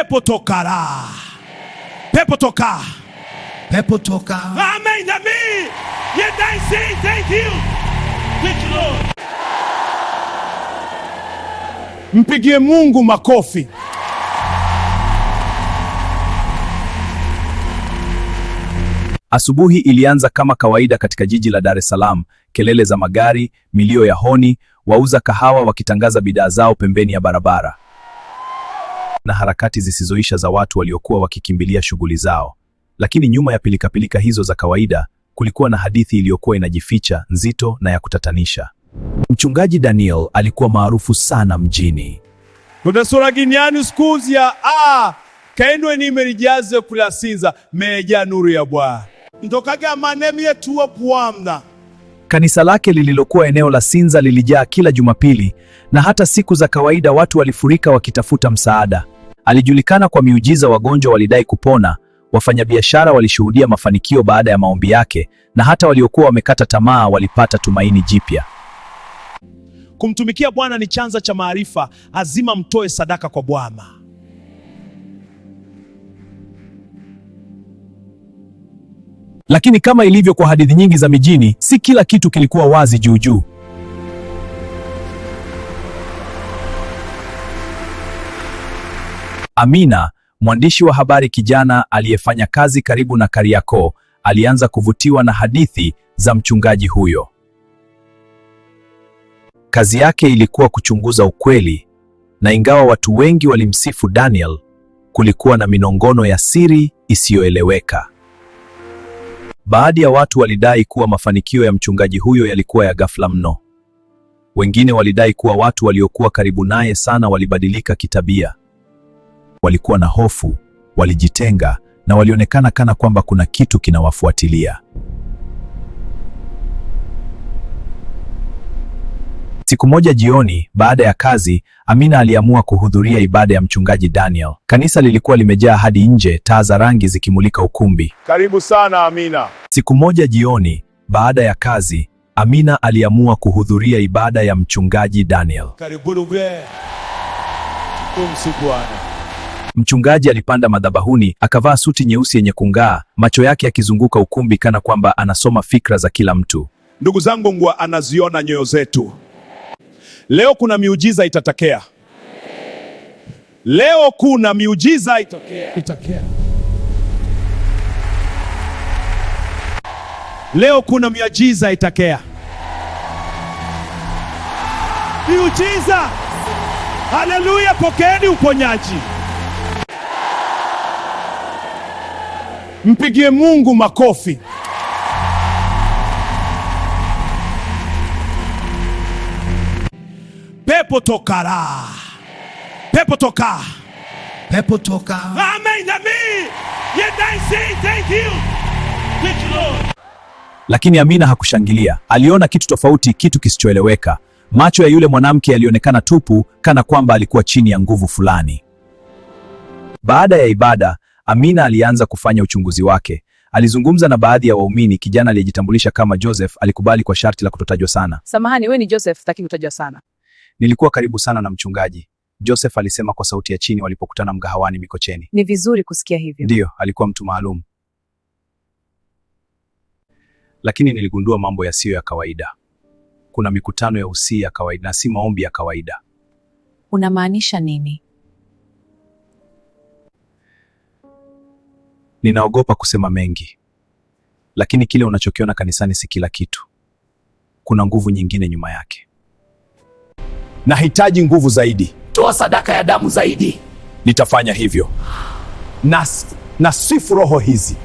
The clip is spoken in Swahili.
Pepo tokara. Pepo toka. Pepo toka. Amen. Amen. Yet I say thank you. Thank you, Lord. Mpigie Mungu makofi. Asubuhi ilianza kama kawaida katika jiji la Dar es Salaam, kelele za magari, milio ya honi, wauza kahawa wakitangaza bidhaa zao pembeni ya barabara, na harakati zisizoisha za watu waliokuwa wakikimbilia shughuli zao. Lakini nyuma ya pilikapilika hizo za kawaida, kulikuwa na hadithi iliyokuwa inajificha, nzito na ya kutatanisha. Mchungaji Daniel alikuwa maarufu sana mjini. Kudasura giniani skuzia, kaendwe ni merijaze kula Sinza, meja nuru ya Bwana. Ndokage amanemi yetu wa Bwana. Kanisa lake lililokuwa eneo la Sinza lilijaa kila Jumapili, na hata siku za kawaida watu walifurika wakitafuta msaada. Alijulikana kwa miujiza, wagonjwa walidai kupona, wafanyabiashara walishuhudia mafanikio baada ya maombi yake, na hata waliokuwa wamekata tamaa walipata tumaini jipya. Kumtumikia Bwana ni chanzo cha maarifa, azima mtoe sadaka kwa Bwana. Lakini kama ilivyo kwa hadithi nyingi za mijini, si kila kitu kilikuwa wazi juu juu. Amina, mwandishi wa habari kijana aliyefanya kazi karibu na Kariakoo, alianza kuvutiwa na hadithi za mchungaji huyo. Kazi yake ilikuwa kuchunguza ukweli, na ingawa watu wengi walimsifu Daniel, kulikuwa na minongono ya siri isiyoeleweka. Baadhi ya watu walidai kuwa mafanikio ya mchungaji huyo yalikuwa ya ghafla mno. Wengine walidai kuwa watu waliokuwa karibu naye sana walibadilika kitabia. Walikuwa na hofu, walijitenga, na walionekana kana kwamba kuna kitu kinawafuatilia. Siku moja jioni, baada ya kazi, Amina aliamua kuhudhuria ibada ya mchungaji Daniel. Kanisa lilikuwa limejaa hadi nje, taa za rangi zikimulika ukumbi. Karibu sana Amina. Siku moja jioni, baada ya kazi, Amina aliamua kuhudhuria ibada ya mchungaji Daniel. Karibu ndugue. Bwana. Mchungaji alipanda madhabahuni, akavaa suti nyeusi yenye kung'aa, macho yake yakizunguka ukumbi kana kwamba anasoma fikra za kila mtu. Ndugu zangu, Mungu anaziona nyoyo zetu. Leo kuna miujiza itatokea. Leo kuna miujiza itatokea. Leo kuna miujiza itatokea. Miujiza. Haleluya, pokeeni uponyaji. Mpigie Mungu makofi. Pepo tokara. Pepo toka. Pepo toka. Amen. Amen. Yet I say thank you. Thank you, Lord. Lakini Amina hakushangilia. Aliona kitu tofauti, kitu kisichoeleweka. Macho ya yule mwanamke yalionekana tupu, kana kwamba alikuwa chini ya nguvu fulani. Baada ya ibada, Amina alianza kufanya uchunguzi wake. Alizungumza na baadhi ya waumini. Kijana aliyejitambulisha kama Joseph alikubali kwa sharti la kutotajwa sana. Samahani, wewe ni Joseph, sitaki kutajwa sana. Nilikuwa karibu sana na mchungaji, Joseph alisema kwa sauti ya chini walipokutana mgahawani Mikocheni. Ni vizuri kusikia hivyo. Ndiyo, alikuwa mtu maalum. Lakini niligundua mambo yasiyo ya kawaida. Kuna mikutano ya usii ya kawaida na si maombi ya kawaida. Unamaanisha nini? Ninaogopa kusema mengi. Lakini kile unachokiona kanisani si kila kitu. Kuna nguvu nyingine nyuma yake. Nahitaji nguvu zaidi. Toa sadaka ya damu zaidi. Nitafanya hivyo. Nasifu roho hizi.